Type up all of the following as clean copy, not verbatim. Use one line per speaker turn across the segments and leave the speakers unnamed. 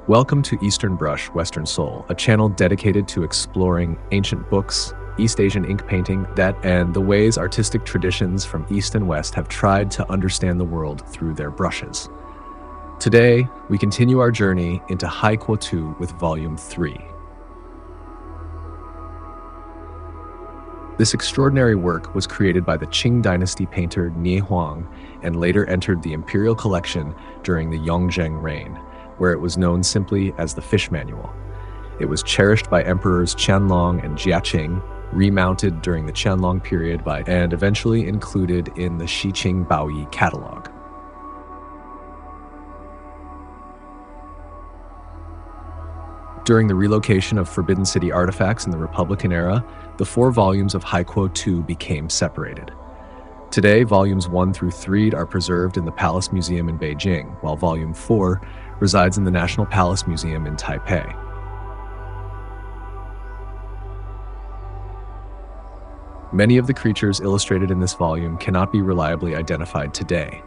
Welcome to Eastern Brush, Western Soul, a channel dedicated to exploring ancient books, East Asian ink painting, and the ways artistic traditions from East and West have tried to understand the world through their brushes. Today, we continue our journey into Haiquo 2 with Volume 3. This extraordinary work was created by the Qing Dynasty painter Huang and later entered the imperial collection during the Yongzheng reign, where it was known simply as the Fish Manual. It was cherished by emperors Qianlong and Jiaqing, remounted during the Qianlong period and eventually included in the Xiqing Baoyi catalog. During the relocation of Forbidden City artifacts in the Republican era, the 4 volumes of Haiquo 2 became separated. Today, volumes 1 through 3 are preserved in the Palace Museum in Beijing, while volume 4 resides in the National Palace Museum in Taipei. Many of the creatures illustrated in this volume cannot be reliably identified today.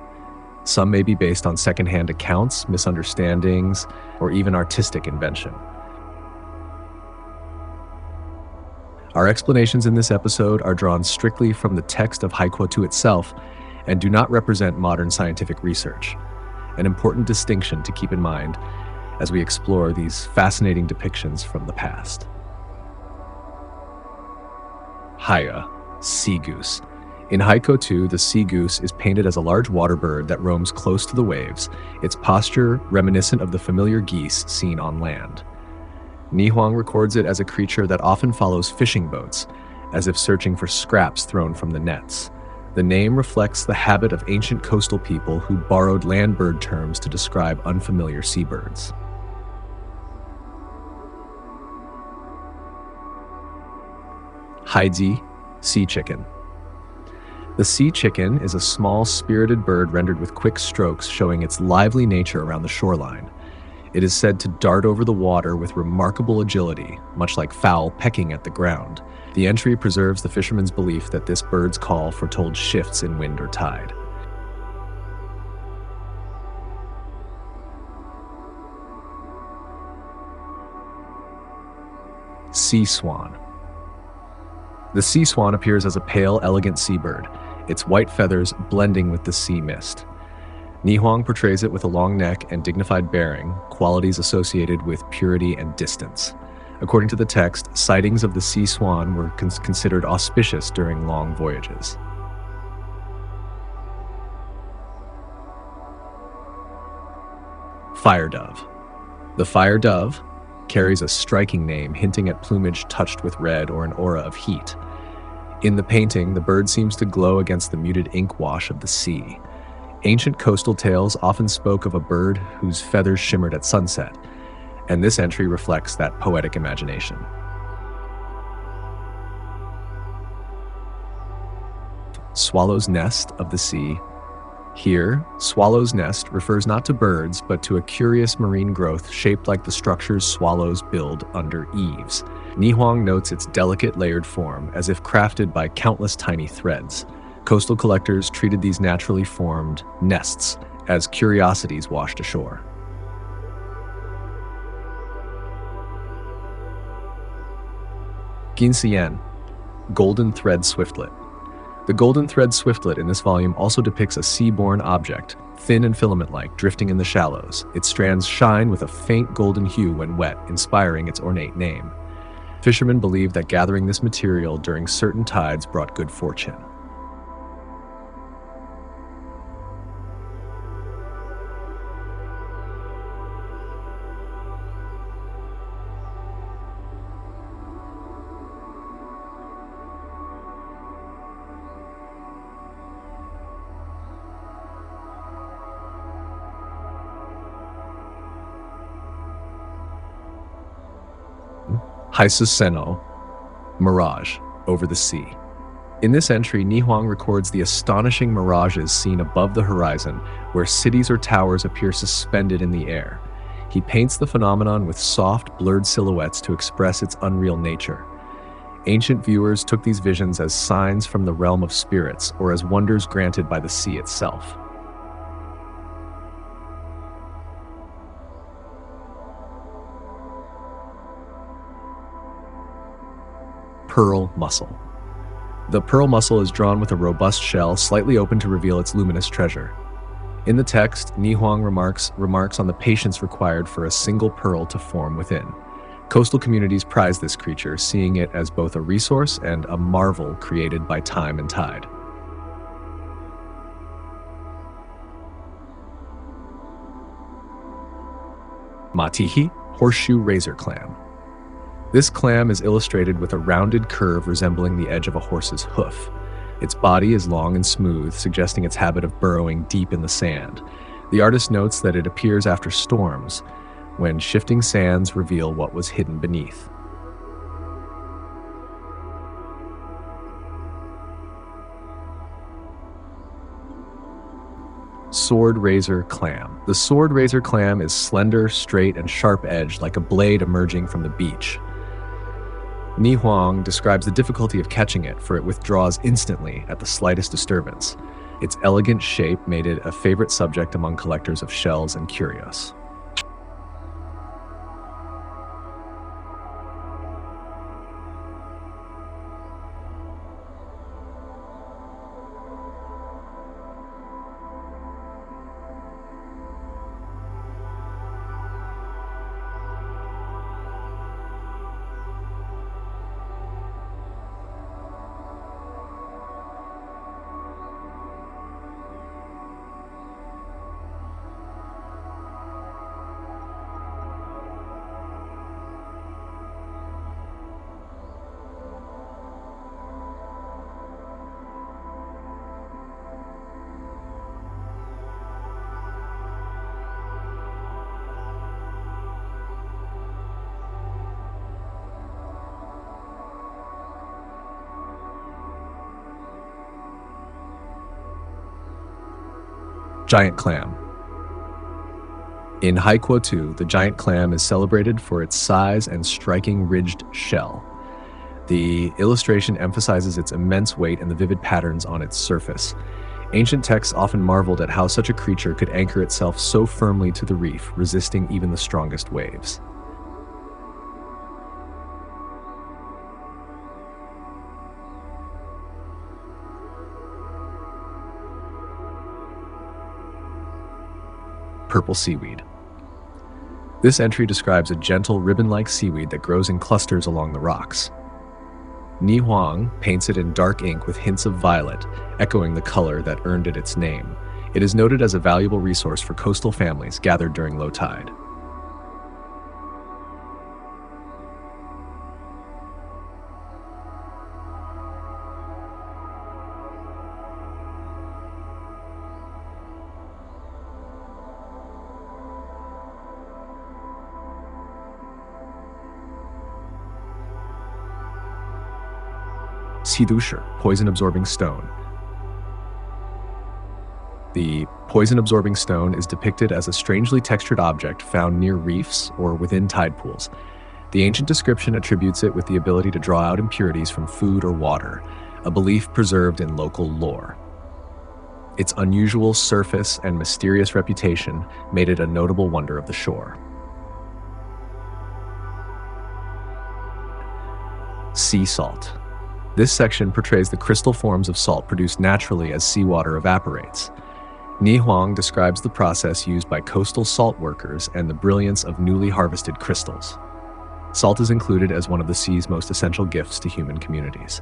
Some may be based on secondhand accounts, misunderstandings, or even artistic invention. Our explanations in this episode are drawn strictly from the text of Haiquo 2 itself and do not represent modern scientific research, an important distinction to keep in mind as we explore these fascinating depictions from the past. Haiya, sea goose. In Haiquo 2, the sea goose is painted as a large water bird that roams close to the waves, its posture reminiscent of the familiar geese seen on land. Huang records it as a creature that often follows fishing boats, as if searching for scraps thrown from the nets. The name reflects the habit of ancient coastal people who borrowed land bird terms to describe unfamiliar seabirds. Haiji, sea chicken. The sea chicken is a small, spirited bird rendered with quick strokes showing its lively nature around the shoreline. It is said to dart over the water with remarkable agility, much like fowl pecking at the ground. The entry preserves the fisherman's belief that this bird's call foretold shifts in wind or tide. Sea swan. The sea swan appears as a pale, elegant seabird, its white feathers blending with the sea mist. Huang portrays it with a long neck and dignified bearing, qualities associated with purity and distance. According to the text, sightings of the sea swan were considered auspicious during long voyages. Fire dove. The fire dove carries a striking name hinting at plumage touched with red or an aura of heat. In the painting, the bird seems to glow against the muted ink wash of the sea. Ancient coastal tales often spoke of a bird whose feathers shimmered at sunset, and this entry reflects that poetic imagination. Swallow's nest of the sea. Here, swallow's nest refers not to birds, but to a curious marine growth shaped like the structures swallows build under eaves. Huang notes its delicate layered form, as if crafted by countless tiny threads. Coastal collectors treated these naturally formed nests as curiosities washed ashore. Ginsian, golden thread swiftlet. The golden thread swiftlet in this volume also depicts a sea-borne object, thin and filament-like, drifting in the shallows. Its strands shine with a faint golden hue when wet, inspiring its ornate name. Fishermen believed that gathering this material during certain tides brought good fortune. Haisuseno, mirage, over the sea. In this entry, Huang records the astonishing mirages seen above the horizon, where cities or towers appear suspended in the air. He paints the phenomenon with soft, blurred silhouettes to express its unreal nature. Ancient viewers took these visions as signs from the realm of spirits or as wonders granted by the sea itself. pearl mussel. The pearl mussel is drawn with a robust shell slightly open to reveal its luminous treasure. In the text, Huang remarks on the patience required for a single pearl to form within. Coastal communities prize this creature, seeing it as both a resource and a marvel created by time and tide. Matihi, horseshoe razor clam. This clam is illustrated with a rounded curve resembling the edge of a horse's hoof. Its body is long and smooth, suggesting its habit of burrowing deep in the sand. The artist notes that it appears after storms, when shifting sands reveal what was hidden beneath. Sword razor clam. The sword razor clam is slender, straight, and sharp-edged like a blade emerging from the beach. Huang describes the difficulty of catching it, for it withdraws instantly at the slightest disturbance. Its elegant shape made it a favorite subject among collectors of shells and curios. Giant clam. In Haiquo 2, the giant clam is celebrated for its size and striking ridged shell. The illustration emphasizes its immense weight and the vivid patterns on its surface. Ancient texts often marveled at how such a creature could anchor itself so firmly to the reef, resisting even the strongest waves. Purple seaweed. This entry describes a gentle ribbon-like seaweed that grows in clusters along the rocks. Huang paints it in dark ink with hints of violet, echoing the color that earned it its name. It is noted as a valuable resource for coastal families gathered during low tide. Sidusher, poison-absorbing stone. The poison-absorbing stone is depicted as a strangely textured object found near reefs or within tide pools. The ancient description attributes it with the ability to draw out impurities from food or water, a belief preserved in local lore. Its unusual surface and mysterious reputation made it a notable wonder of the shore. Sea salt. This section portrays the crystal forms of salt produced naturally as seawater evaporates. Huang describes the process used by coastal salt workers and the brilliance of newly harvested crystals. Salt is included as one of the sea's most essential gifts to human communities.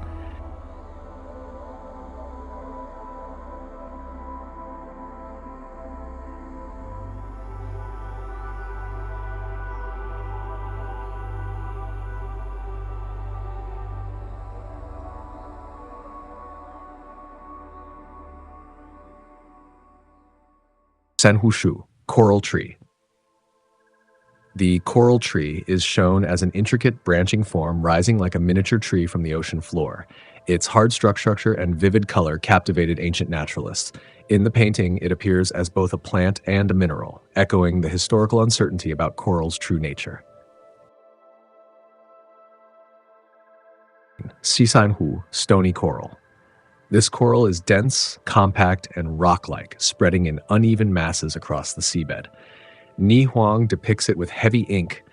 Sanhushu, coral tree. The coral tree is shown as an intricate branching form rising like a miniature tree from the ocean floor. Its hard structure and vivid color captivated ancient naturalists. In the painting, it appears as both a plant and a mineral, echoing the historical uncertainty about coral's true nature. Sisanhu, stony coral. This coral is dense, compact, and rock-like, spreading in uneven masses across the seabed. Huang depicts it with heavy ink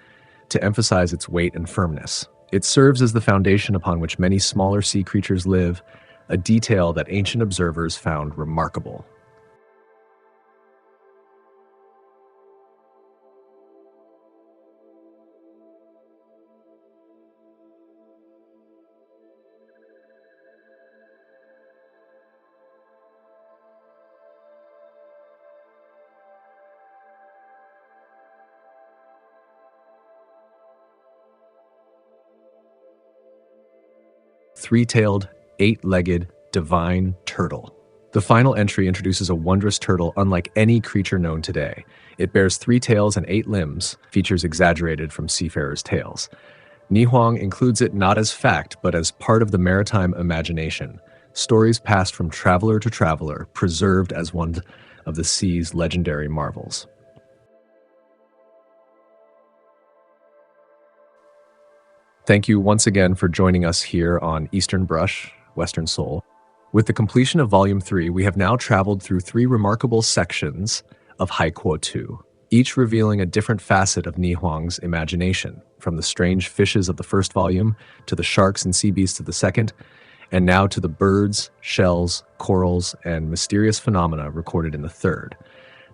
to emphasize its weight and firmness. It serves as the foundation upon which many smaller sea creatures live, a detail that ancient observers found remarkable. Three-tailed, eight-legged, divine turtle. The final entry introduces a wondrous turtle unlike any creature known today. It bears 3 tails and 8 limbs, features exaggerated from seafarers' tales. Huang includes it not as fact, but as part of the maritime imagination. Stories passed from traveler to traveler, preserved as one of the sea's legendary marvels. Thank you once again for joining us here on Eastern Brush, Western Seoul. With the completion of Volume 3, we have now traveled through 3 remarkable sections of Haiquo 2, each revealing a different facet of Huang's imagination, from the strange fishes of the first volume to the sharks and sea beasts of the second, and now to the birds, shells, corals, and mysterious phenomena recorded in the third.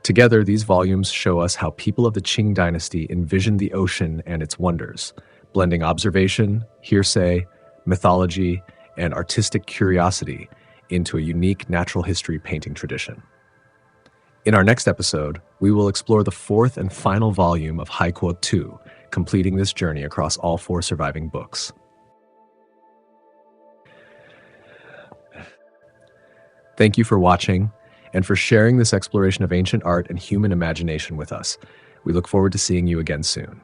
Together, these volumes show us how people of the Qing Dynasty envisioned the ocean and its wonders, blending observation, hearsay, mythology, and artistic curiosity into a unique natural history painting tradition. In our next episode, we will explore the 4th and final volume of Haiquo 2, completing this journey across all 4 surviving books. Thank you for watching and for sharing this exploration of ancient art and human imagination with us. We look forward to seeing you again soon.